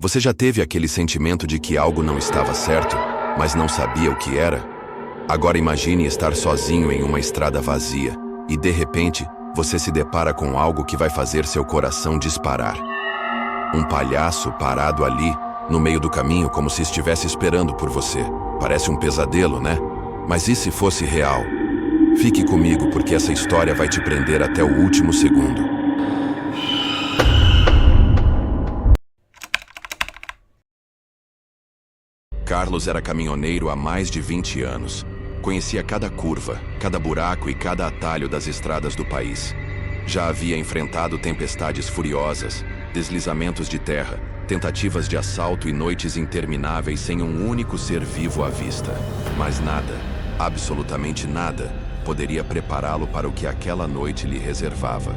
Você já teve aquele sentimento de que algo não estava certo, mas não sabia o que era? Agora imagine estar sozinho em uma estrada vazia e, de repente, você se depara com algo que vai fazer seu coração disparar. Um palhaço parado ali, no meio do caminho, como se estivesse esperando por você. Parece um pesadelo, né? Mas e se fosse real? Fique comigo, porque essa história vai te prender até o último segundo. Carlos era caminhoneiro há mais de 20 anos. Conhecia cada curva, cada buraco e cada atalho das estradas do país. Já havia enfrentado tempestades furiosas, deslizamentos de terra, tentativas de assalto e noites intermináveis sem um único ser vivo à vista. Mas nada, absolutamente nada, poderia prepará-lo para o que aquela noite lhe reservava.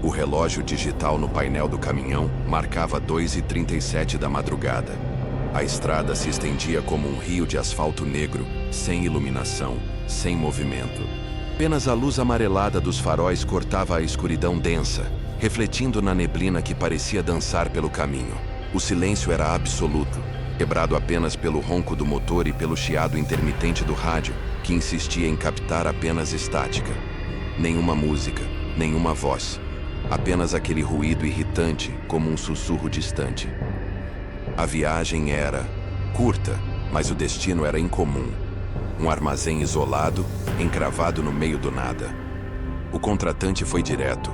O relógio digital no painel do caminhão marcava 2h37 da madrugada. A estrada se estendia como um rio de asfalto negro, sem iluminação, sem movimento. Apenas a luz amarelada dos faróis cortava a escuridão densa, refletindo na neblina que parecia dançar pelo caminho. O silêncio era absoluto, quebrado apenas pelo ronco do motor e pelo chiado intermitente do rádio, que insistia em captar apenas estática. Nenhuma música, nenhuma voz. Apenas aquele ruído irritante, como um sussurro distante. A viagem era curta, mas o destino era incomum. Um armazém isolado, encravado no meio do nada. O contratante foi direto.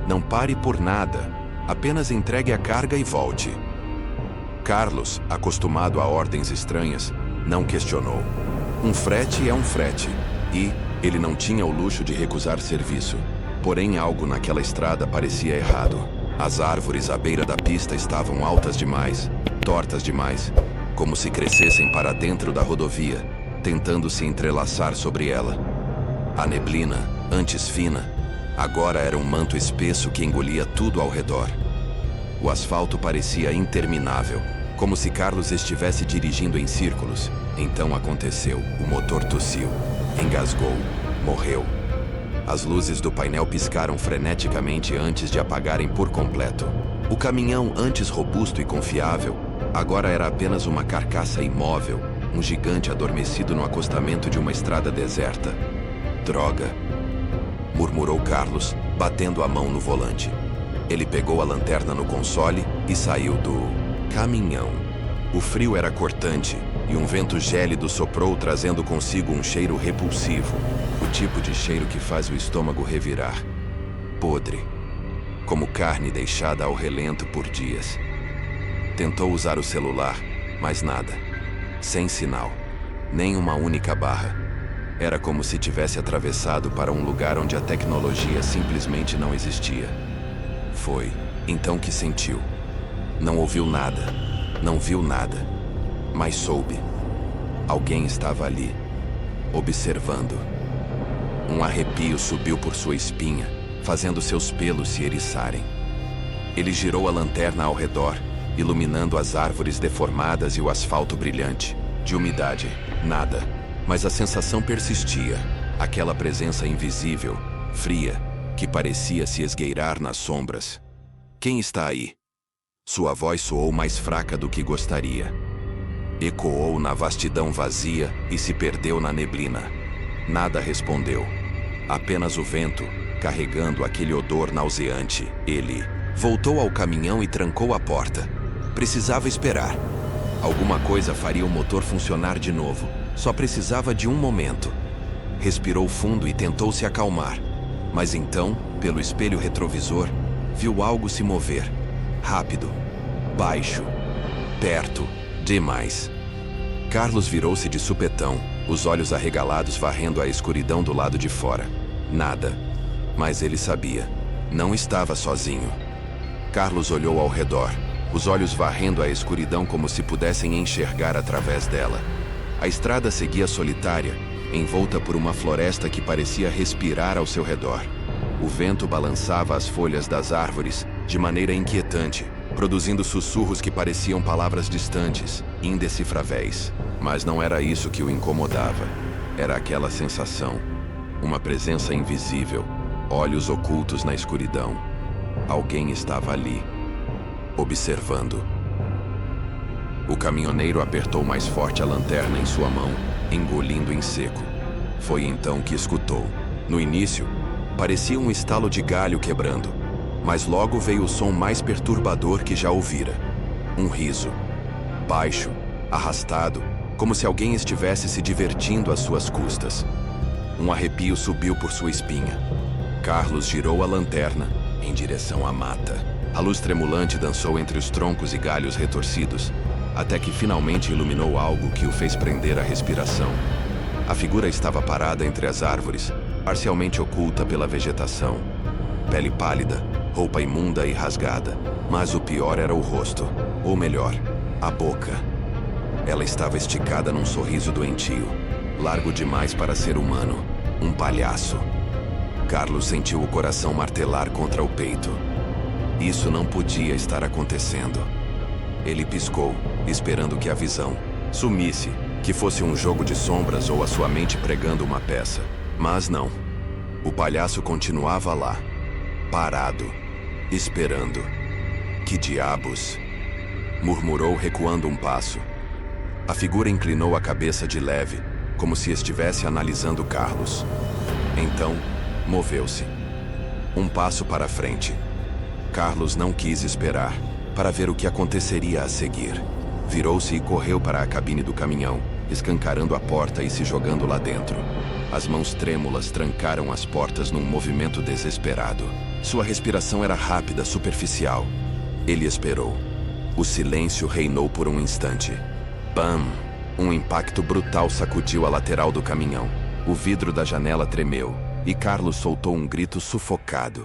Não pare por nada, apenas entregue a carga e volte. Carlos, acostumado a ordens estranhas, não questionou. Um frete é um frete, e ele não tinha o luxo de recusar serviço. Porém, algo naquela estrada parecia errado. As árvores à beira da pista estavam altas demais, tortas demais, como se crescessem para dentro da rodovia, tentando se entrelaçar sobre ela. A neblina, antes fina, agora era um manto espesso que engolia tudo ao redor. O asfalto parecia interminável, como se Carlos estivesse dirigindo em círculos. Então aconteceu. O motor tossiu, engasgou, morreu. As luzes do painel piscaram freneticamente antes de apagarem por completo. O caminhão, antes robusto e confiável, agora era apenas uma carcaça imóvel, um gigante adormecido no acostamento de uma estrada deserta. Droga! Murmurou Carlos, batendo a mão no volante. Ele pegou a lanterna no console e saiu do caminhão. O frio era cortante e um vento gélido soprou, trazendo consigo um cheiro repulsivo. O tipo de cheiro que faz o estômago revirar. Podre. Como carne deixada ao relento por dias. Tentou usar o celular, mas nada. Sem sinal. Nem uma única barra. Era como se tivesse atravessado para um lugar onde a tecnologia simplesmente não existia. Foi então que sentiu. Não ouviu nada. Não viu nada. Mas soube. Alguém estava ali, observando. Um arrepio subiu por sua espinha, fazendo seus pelos se eriçarem. Ele girou a lanterna ao redor, iluminando as árvores deformadas e o asfalto brilhante. De umidade, nada. Mas a sensação persistia. Aquela presença invisível, fria, que parecia se esgueirar nas sombras. Quem está aí? Sua voz soou mais fraca do que gostaria. Ecoou na vastidão vazia e se perdeu na neblina. Nada respondeu. Apenas o vento, carregando aquele odor nauseante. Ele voltou ao caminhão e trancou a porta. Precisava esperar. Alguma coisa faria o motor funcionar de novo. Só precisava de um momento. Respirou fundo e tentou se acalmar. Mas então, pelo espelho retrovisor, viu algo se mover. Rápido. Baixo. Perto. Demais. Carlos virou-se de supetão, os olhos arregalados varrendo a escuridão do lado de fora. Nada. Mas ele sabia. Não estava sozinho. Carlos olhou ao redor, os olhos varrendo a escuridão como se pudessem enxergar através dela. A estrada seguia solitária, envolta por uma floresta que parecia respirar ao seu redor. O vento balançava as folhas das árvores de maneira inquietante, produzindo sussurros que pareciam palavras distantes, indecifráveis. Mas não era isso que o incomodava. Era aquela sensação. Uma presença invisível, olhos ocultos na escuridão. Alguém estava ali. observando. O caminhoneiro apertou mais forte a lanterna em sua mão, engolindo em seco. Foi então que escutou. No início, parecia um estalo de galho quebrando, mas logo veio o som mais perturbador que já ouvira. Um riso, baixo, arrastado, como se alguém estivesse se divertindo às suas custas. Um arrepio subiu por sua espinha. Carlos girou a lanterna em direção à mata. A luz tremulante dançou entre os troncos e galhos retorcidos, até que finalmente iluminou algo que o fez prender a respiração. A figura estava parada entre as árvores, parcialmente oculta pela vegetação. Pele pálida, roupa imunda e rasgada, mas o pior era o rosto, ou melhor, a boca. Ela estava esticada num sorriso doentio, largo demais para ser humano, um palhaço. Carlos sentiu o coração martelar contra o peito. Isso não podia estar acontecendo. Ele piscou, esperando que a visão sumisse, que fosse um jogo de sombras ou a sua mente pregando uma peça. Mas não. O palhaço continuava lá, parado, esperando. Que diabos? Murmurou, recuando um passo. A figura inclinou a cabeça de leve, como se estivesse analisando Carlos. Então, moveu-se. Um passo para frente. Carlos não quis esperar para ver o que aconteceria a seguir. Virou-se e correu para a cabine do caminhão, escancarando a porta e se jogando lá dentro. As mãos trêmulas trancaram as portas num movimento desesperado. Sua respiração era rápida, superficial. Ele esperou. O silêncio reinou por um instante. Bam! Um impacto brutal sacudiu a lateral do caminhão. O vidro da janela tremeu, e Carlos soltou um grito sufocado.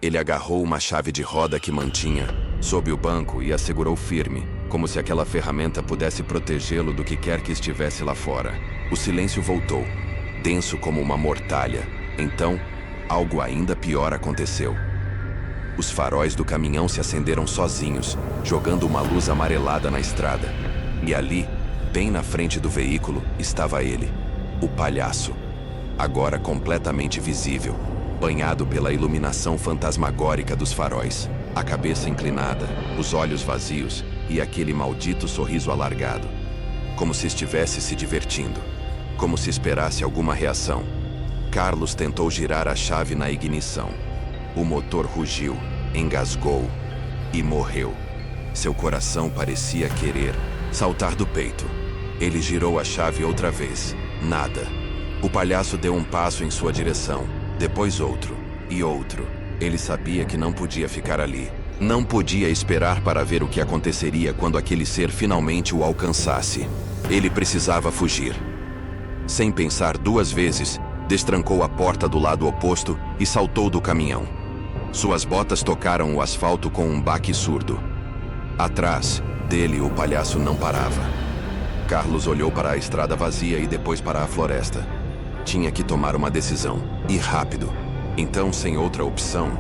Ele agarrou uma chave de roda que mantinha sob o banco e a segurou firme, como se aquela ferramenta pudesse protegê-lo do que quer que estivesse lá fora. O silêncio voltou, denso como uma mortalha. Então, algo ainda pior aconteceu. Os faróis do caminhão se acenderam sozinhos, jogando uma luz amarelada na estrada. E ali, bem na frente do veículo, estava ele, o palhaço. Agora completamente visível, banhado pela iluminação fantasmagórica dos faróis. A cabeça inclinada, os olhos vazios e aquele maldito sorriso alargado. Como se estivesse se divertindo. Como se esperasse alguma reação. Carlos tentou girar a chave na ignição. O motor rugiu, engasgou e morreu. Seu coração parecia querer saltar do peito. Ele girou a chave outra vez. Nada. O palhaço deu um passo em sua direção, depois outro e outro. Ele sabia que não podia ficar ali. Não podia esperar para ver o que aconteceria quando aquele ser finalmente o alcançasse. Ele precisava fugir. Sem pensar duas vezes, destrancou a porta do lado oposto e saltou do caminhão. Suas botas tocaram o asfalto com um baque surdo. Atrás dele, o palhaço não parava. Carlos olhou para a estrada vazia e depois para a floresta. Tinha que tomar uma decisão, e rápido. Então, sem outra opção,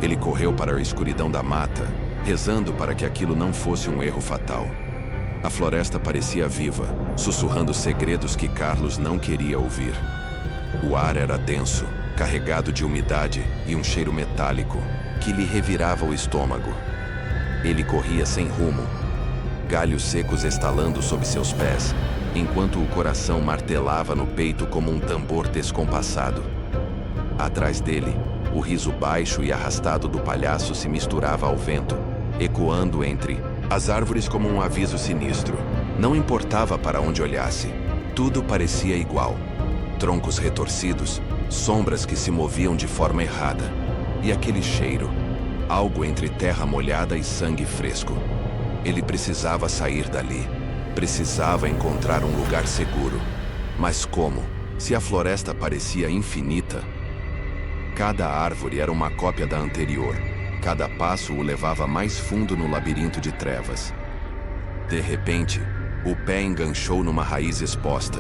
ele correu para a escuridão da mata, rezando para que aquilo não fosse um erro fatal. A floresta parecia viva, sussurrando segredos que Carlos não queria ouvir. O ar era denso, carregado de umidade e um cheiro metálico que lhe revirava o estômago. Ele corria sem rumo, galhos secos estalando sob seus pés, enquanto o coração martelava no peito como um tambor descompassado. Atrás dele, o riso baixo e arrastado do palhaço se misturava ao vento, ecoando entre as árvores como um aviso sinistro. Não importava para onde olhasse, tudo parecia igual. Troncos retorcidos, sombras que se moviam de forma errada. E aquele cheiro, algo entre terra molhada e sangue fresco. Ele precisava sair dali. Precisava encontrar um lugar seguro. Mas como? Se a floresta parecia infinita. Cada árvore era uma cópia da anterior. Cada passo o levava mais fundo no labirinto de trevas. De repente, o pé enganchou numa raiz exposta.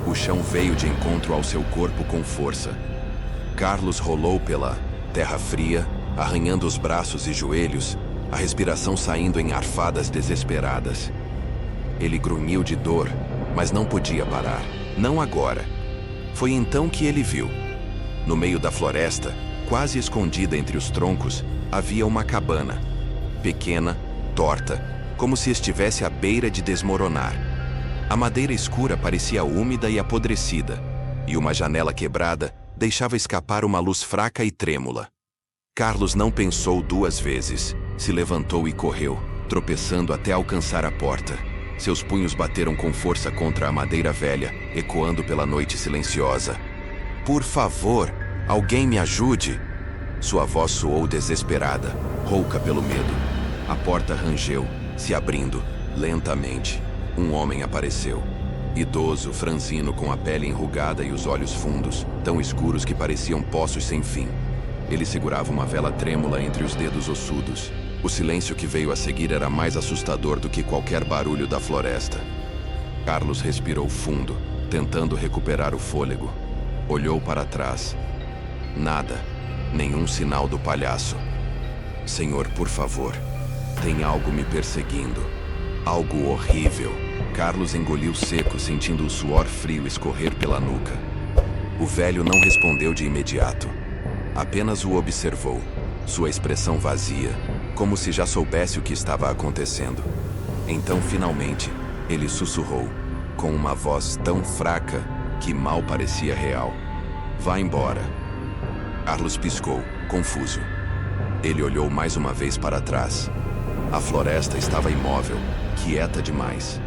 O chão veio de encontro ao seu corpo com força. Carlos rolou pela terra fria, arranhando os braços e joelhos, a respiração saindo em arfadas desesperadas. Ele grunhiu de dor, mas não podia parar. Não agora. Foi então que ele viu. No meio da floresta, quase escondida entre os troncos, havia uma cabana. Pequena, torta, como se estivesse à beira de desmoronar. A madeira escura parecia úmida e apodrecida, e uma janela quebrada deixava escapar uma luz fraca e trêmula. Carlos não pensou 2 vezes. Se levantou e correu, tropeçando até alcançar a porta. Seus punhos bateram com força contra a madeira velha, ecoando pela noite silenciosa. "Por favor, alguém me ajude!" Sua voz soou desesperada, rouca pelo medo. A porta rangeu, se abrindo, lentamente. Um homem apareceu. Idoso, franzino, com a pele enrugada e os olhos fundos, tão escuros que pareciam poços sem fim. Ele segurava uma vela trêmula entre os dedos ossudos. O silêncio que veio a seguir era mais assustador do que qualquer barulho da floresta. Carlos respirou fundo, tentando recuperar o fôlego. Olhou para trás. Nada. Nenhum sinal do palhaço. "Senhor, por favor, tem algo me perseguindo. Algo horrível." Carlos engoliu seco, sentindo o suor frio escorrer pela nuca. O velho não respondeu de imediato. Apenas o observou, sua expressão vazia, como se já soubesse o que estava acontecendo. Então, finalmente, ele sussurrou, com uma voz tão fraca que mal parecia real: "Vá embora." Carlos piscou, confuso. Ele olhou mais uma vez para trás. A floresta estava imóvel, quieta demais.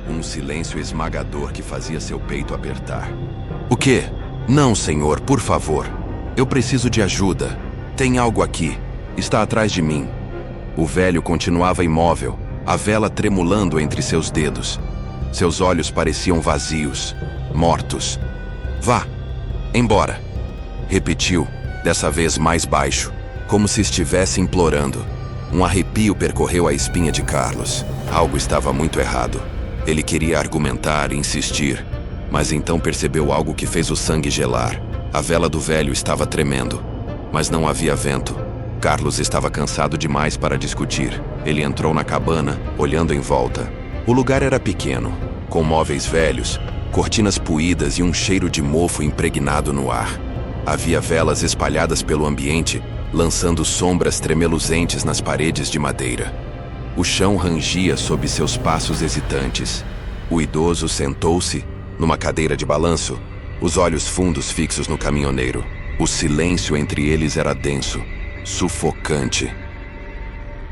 Um silêncio esmagador que fazia seu peito apertar. "O quê? Não, senhor, por favor. Eu preciso de ajuda. Tem algo aqui. Está atrás de mim." O velho continuava imóvel, a vela tremulando entre seus dedos. Seus olhos pareciam vazios, mortos. "Vá, embora," repetiu, dessa vez mais baixo, como se estivesse implorando. Um arrepio percorreu a espinha de Carlos. Algo estava muito errado. Ele queria argumentar, insistir, mas então percebeu algo que fez o sangue gelar. A vela do velho estava tremendo, mas não havia vento. Carlos estava cansado demais para discutir. Ele entrou na cabana, olhando em volta. O lugar era pequeno, com móveis velhos, cortinas puídas e um cheiro de mofo impregnado no ar. Havia velas espalhadas pelo ambiente, lançando sombras tremeluzentes nas paredes de madeira. O chão rangia sob seus passos hesitantes. O idoso sentou-se numa cadeira de balanço, os olhos fundos fixos no caminhoneiro. O silêncio entre eles era denso, sufocante.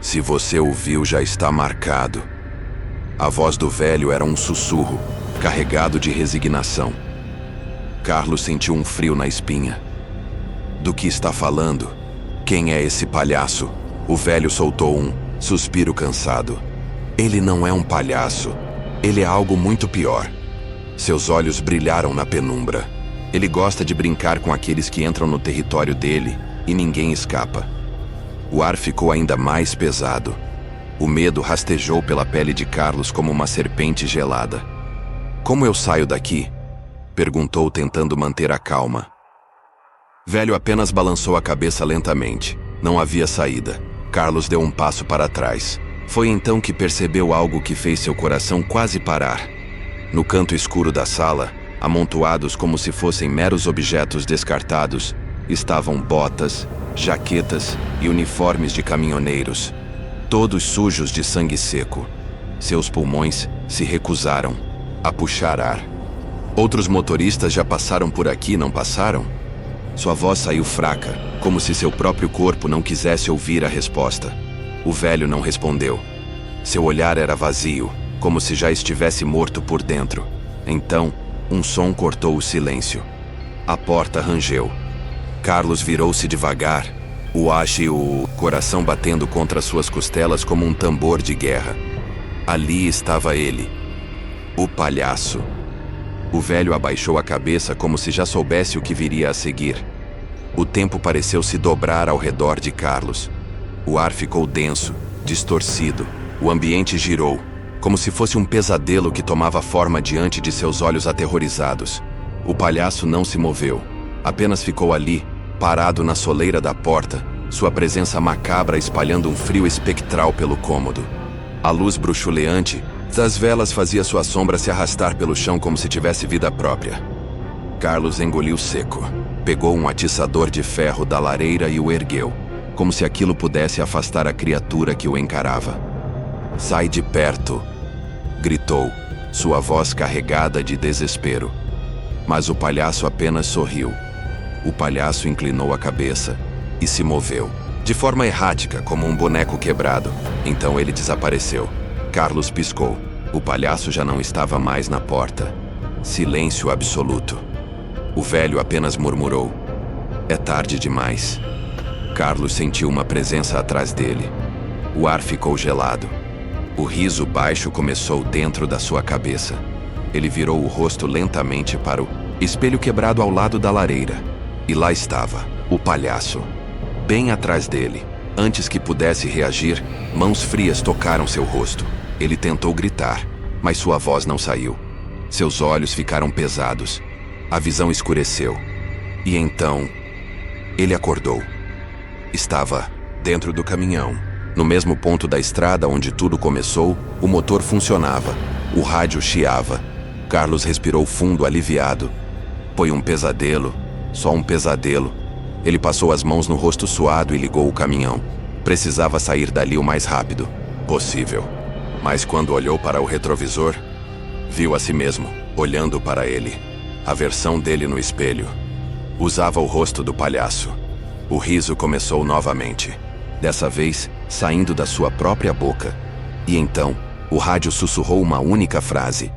"Se você ouviu, já está marcado." A voz do velho era um sussurro, carregado de resignação. Carlos sentiu um frio na espinha. "Do que está falando? Quem é esse palhaço?" O velho soltou um suspiro cansado. "Ele não é um palhaço. Ele é algo muito pior." Seus olhos brilharam na penumbra. "Ele gosta de brincar com aqueles que entram no território dele e ninguém escapa." O ar ficou ainda mais pesado. O medo rastejou pela pele de Carlos como uma serpente gelada. "Como eu saio daqui?" perguntou, tentando manter a calma. Velho apenas balançou a cabeça lentamente. Não havia saída. Carlos deu um passo para trás. Foi então que percebeu algo que fez seu coração quase parar. No canto escuro da sala, amontoados como se fossem meros objetos descartados, estavam botas, jaquetas e uniformes de caminhoneiros, todos sujos de sangue seco. Seus pulmões se recusaram a puxar ar. "Outros motoristas já passaram por aqui, não passaram?" Sua voz saiu fraca, como se seu próprio corpo não quisesse ouvir a resposta. O velho não respondeu. Seu olhar era vazio, como se já estivesse morto por dentro. Então, um som cortou o silêncio. A porta rangeu. Carlos virou-se devagar, o coração batendo contra suas costelas como um tambor de guerra. Ali estava ele, o palhaço. O velho abaixou a cabeça como se já soubesse o que viria a seguir. O tempo pareceu se dobrar ao redor de Carlos. O ar ficou denso, distorcido. O ambiente girou, como se fosse um pesadelo que tomava forma diante de seus olhos aterrorizados. O palhaço não se moveu. Apenas ficou ali, parado na soleira da porta, sua presença macabra espalhando um frio espectral pelo cômodo. A luz bruxuleante das velas fazia sua sombra se arrastar pelo chão como se tivesse vida própria. Carlos engoliu seco. Pegou um atiçador de ferro da lareira e o ergueu, como se aquilo pudesse afastar a criatura que o encarava. Sai de perto! Gritou, sua voz carregada de desespero. Mas o palhaço apenas sorriu. O palhaço inclinou a cabeça e se moveu, de forma errática, como um boneco quebrado. Então ele desapareceu. Carlos piscou. O palhaço já não estava mais na porta. Silêncio absoluto. O velho apenas murmurou: "É tarde demais." Carlos sentiu uma presença atrás dele. O ar ficou gelado. O riso baixo começou dentro da sua cabeça. Ele virou o rosto lentamente para o espelho quebrado ao lado da lareira. E lá estava, o palhaço, bem atrás dele. Antes que pudesse reagir, mãos frias tocaram seu rosto. Ele tentou gritar, mas sua voz não saiu. Seus olhos ficaram pesados. A visão escureceu. E então, ele acordou. Estava dentro do caminhão. No mesmo ponto da estrada onde tudo começou, o motor funcionava. O rádio chiava. Carlos respirou fundo, aliviado. Foi um pesadelo, só um pesadelo. Ele passou as mãos no rosto suado e ligou o caminhão. Precisava sair dali o mais rápido possível. Mas quando olhou para o retrovisor, viu a si mesmo, olhando para ele. A versão dele no espelho. Usava o rosto do palhaço. O riso começou novamente. Dessa vez, saindo da sua própria boca. E então, o rádio sussurrou uma única frase: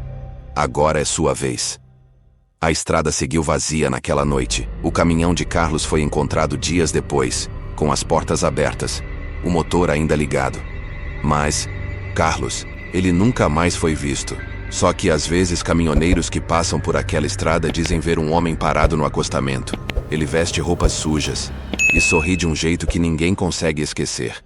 "Agora é sua vez." A estrada seguiu vazia naquela noite. O caminhão de Carlos foi encontrado dias depois, com as portas abertas, o motor ainda ligado. Mas, Carlos, ele nunca mais foi visto. Só que às vezes caminhoneiros que passam por aquela estrada dizem ver um homem parado no acostamento. Ele veste roupas sujas e sorri de um jeito que ninguém consegue esquecer.